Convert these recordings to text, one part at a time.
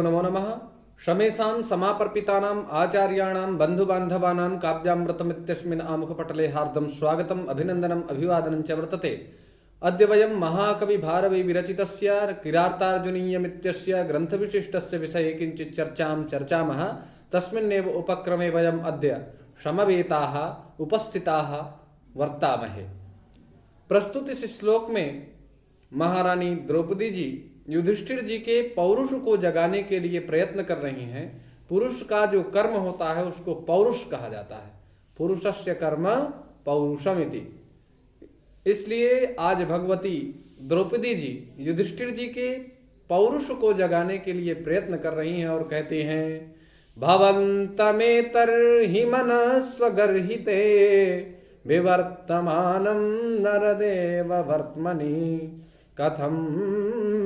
नमो नमः। शमेषां समापर्पितानाम् आचार्याणां बन्धुबान्धवानां काव्यामृतमित्यस्मिन् आमुखपटले हार्दं स्वागतम् अभिनन्दनम् अभिवादनं च वर्तते। अद्य वयं महाकविभारवी विरचितस्य किरातार्जुनीयमित्यस्य ग्रन्थविशिष्टस्य विषये किञ्चित् चर्चामः। तस्मिन्नेव उपक्रमे वयम् अद्य समवेताः उपस्थिताः वर्तामहे। प्रस्तुत इस श्लोक में महारानी द्रौपदी जी युधिष्ठिर जी के पौरुष को जगाने के लिए प्रयत्न कर रही हैं। पुरुष का जो कर्म होता है उसको पौरुष कहा जाता है। पुरुषस्य कर्म पौरुषमिति। इसलिए आज भगवती द्रौपदी जी युधिष्ठिर जी के पौरुष को जगाने के लिए प्रयत्न कर रही हैं और कहते हैं भवन्तमेतर्हि मनस्वगर्हिते विवर्तमानं नरदेव वर्त्मनि कथं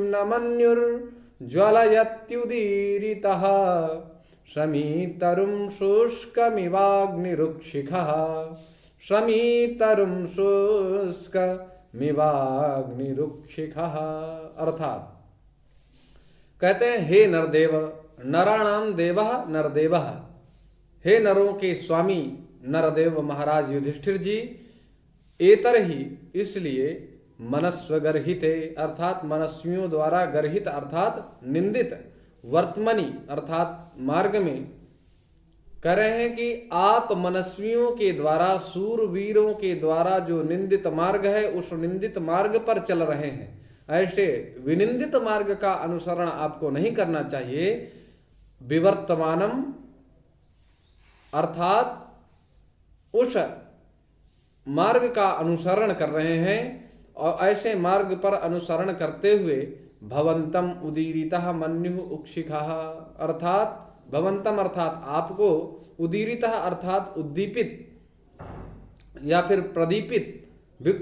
न मन्युर्ज्वलयत्युदीरितः शमीतरुं शुष्कमिवाग्निरुक्षिखः शमीतरुं शुष्कमिवाग्निरुक्षिखः। अर्थात कहते हैं हे नरदेव, नराणाम देवः नरदेवः, हे नरों के स्वामी नरदेव महाराज युधिष्ठिर जी, एतर ही इसलिए मनस्वगर्हिते अर्थात मनस्वियों द्वारा गर्हित अर्थात निंदित, वर्तमनी अर्थात मार्ग में कह रहे हैं कि आप मनस्वियों के द्वारा सूरवीरों के द्वारा जो निंदित मार्ग है उस निंदित मार्ग पर चल रहे हैं। ऐसे विनिंदित मार्ग का अनुसरण आपको नहीं करना चाहिए। विवर्तमानम अर्थात उस मार्ग का अनुसरण कर रहे हैं और ऐसे मार्ग पर अनुसरण करते हुए भवंतम उदीरितः मन्युः उक्षिखः अर्थात भवंतम अर्थात आपको, उदीरितः अर्थात उद्दीपित या फिर प्रदीपित,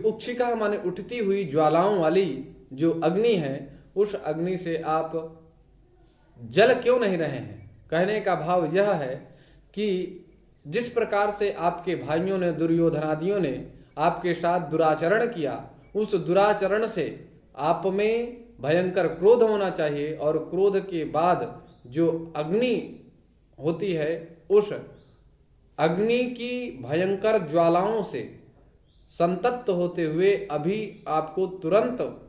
उक्षिखा माने उठती हुई ज्वालाओं वाली जो अग्नि है उस अग्नि से आप जल क्यों नहीं रहे हैं। कहने का भाव यह है कि जिस प्रकार से आपके भाइयों ने दुर्योधनादियों ने आपके साथ दुराचरण किया, उस दुराचरण से आप में भयंकर क्रोध होना चाहिए और क्रोध के बाद जो अग्नि होती है उस अग्नि की भयंकर ज्वालाओं से संतप्त होते हुए अभी आपको तुरंत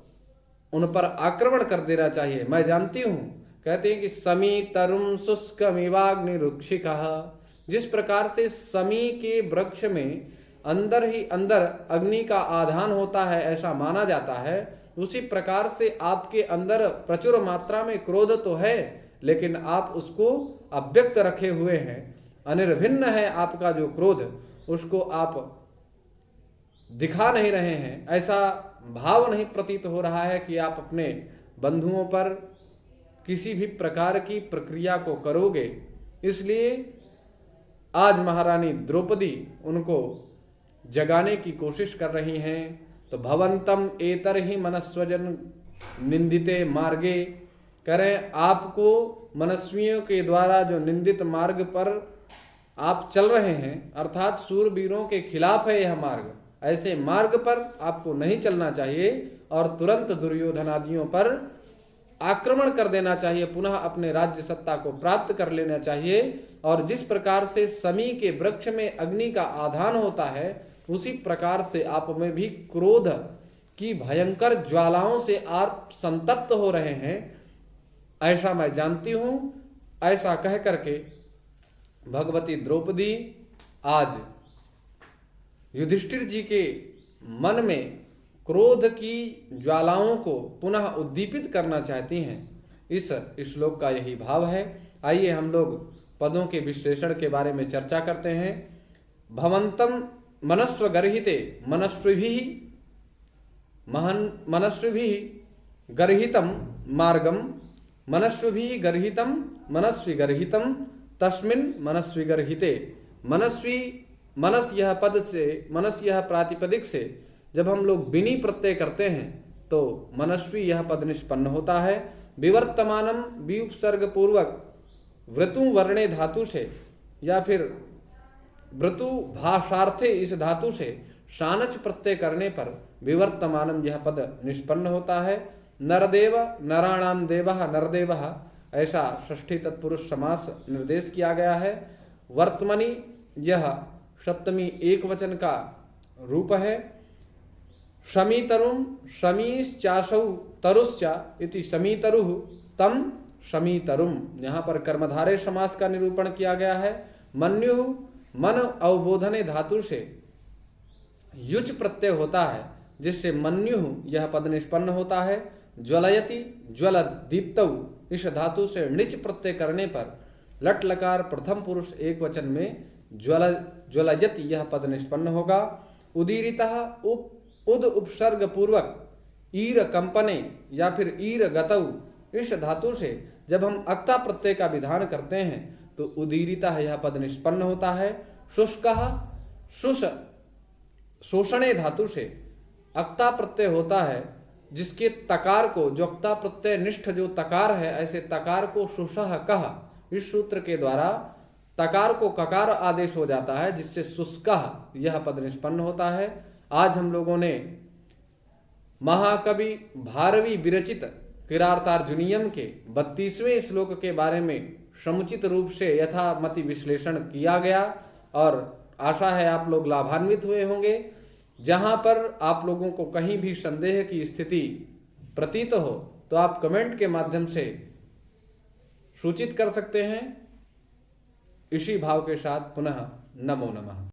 उन पर आक्रमण कर देना चाहिए। मैं जानती हूं, कहते हैं कि समी तरुम शुष्कमिवाग्निरुक्षिखः, जिस प्रकार से समी के वृक्ष में अंदर ही अंदर अग्नि का आधान होता है ऐसा माना जाता है, उसी प्रकार से आपके अंदर प्रचुर मात्रा में क्रोध तो है लेकिन आप उसको अव्यक्त रखे हुए हैं। अनिर्भिन्न है आपका जो क्रोध, उसको आप दिखा नहीं रहे हैं। ऐसा भाव नहीं प्रतीत हो रहा है कि आप अपने बंधुओं पर किसी भी प्रकार की प्रक्रिया को करोगे। इसलिए आज महारानी द्रौपदी उनको जगाने की कोशिश कर रही हैं। तो भवंतम एतर ही मनस्वजन निंदिते मार्गे, करें आपको मनस्वियों के द्वारा जो निंदित मार्ग पर आप चल रहे हैं अर्थात सूरवीरों के खिलाफ है यह मार्ग, ऐसे मार्ग पर आपको नहीं चलना चाहिए और तुरंत दुर्योधनादियों पर आक्रमण कर देना चाहिए, पुनः अपने राज्य सत्ता को प्राप्त कर लेना चाहिए। और जिस प्रकार से समी के वृक्ष में अग्नि का आधान होता है उसी प्रकार से आप में भी क्रोध की भयंकर ज्वालाओं से आप संतप्त हो रहे हैं, ऐसा मैं जानती हूं। ऐसा कह करके भगवती द्रौपदी आज युधिष्ठिर जी के मन में क्रोध की ज्वालाओं को पुनः उद्दीपित करना चाहती हैं। इस श्लोक का यही भाव है। आइए हम लोग पदों के विश्लेषण के बारे में चर्चा करते हैं। भवंतम मनस्वगर्हिते, मनस्विभिः गर्हितं मार्गम, मनस्विभिः गर्हितं मनस्विगर्हितं तस्मिन् मनस्विगर्हिते। मनस्वी मनस यह पद से, मनस यह प्रातिपदिक से जब हम लोग बिनी प्रत्यय करते हैं तो मनस्वी यह पद निष्पन्न होता है। विवर्तमानम विउपसर्ग पूर्वक वृतु वर्णे धातु से या फिर वृतु भाषार्थे इस धातु से शानच प्रत्यय करने पर विवर्तमानम यह पद निष्पन्न होता है। नरदेव नराणाम देवः नरदेवः ऐसा षष्ठी तत्पुरुष समास निर्देश किया गया है। वर्तमनि यह सप्तमी एक वचन का रूप है। शमीतरुम शमीश्चासौ तरुश्चा इति शमीतरुः तम शमीतरुम, यहाँ पर कर्मधारय समास का निरूपण किया गया है। मन्युः मन अवबोधने धातु से युच प्रत्यय होता है, जिससे मन्युः यह पद निष्पन्न होता है। ज्वलयति ज्वल दीप्तौ इस धातु से णिच प्रत्यय करने पर लट लकार प्रथम पुरुष एक वचन में ज्वलयति यह पद निष्पन्न होगा। उदीरितः उद उपसर्ग पूर्वक ईर कंपने या फिर ईर गतौ इस धातु से जब हम अक्ता प्रत्यय का विधान करते हैं तो उदीरितः यह पद निष्पन्न होता है। शुष्कः शुष शोषणे धातु से अक्ता प्रत्यय होता है, जिसके तकार को, जो अक्ता प्रत्यय निष्ठ जो तकार है, ऐसे तकार को शुषः कह इस सूत्र के द्वारा तकार को ककार आदेश हो जाता है, जिससे शुष्कः यह पद निष्पन्न होता है। आज हम लोगों ने महाकवि भारवी विरचित किरातार्जुनीयम के 32वें श्लोक के बारे में समुचित रूप से यथामति विश्लेषण किया गया और आशा है आप लोग लाभान्वित हुए होंगे। जहां पर आप लोगों को कहीं भी संदेह की स्थिति प्रतीत हो तो आप कमेंट के माध्यम से सूचित कर सकते हैं। इसी भाव के साथ पुनः नमो नमः।